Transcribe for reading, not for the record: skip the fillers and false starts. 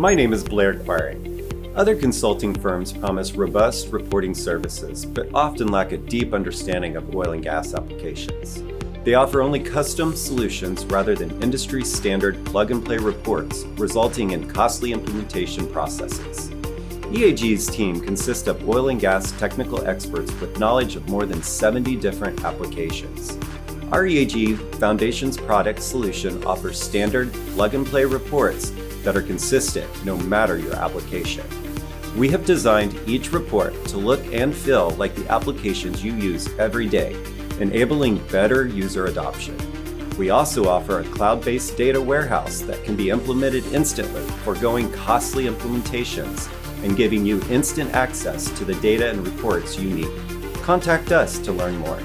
My name is Blair Quiring. Other consulting firms promise robust reporting services, but often lack a deep understanding of oil and gas applications. They offer only custom solutions rather than industry-standard plug-and-play reports, resulting in costly implementation processes. EAG's team consists of oil and gas technical experts with knowledge of more than 70 different applications. Our EAG Foundations product solution offers standard plug-and-play reports that are consistent no matter your application. We have designed each report to look and feel like the applications you use every day, enabling better user adoption. We also offer a cloud-based data warehouse that can be implemented instantly, forgoing costly implementations and giving you instant access to the data and reports you need. Contact us to learn more.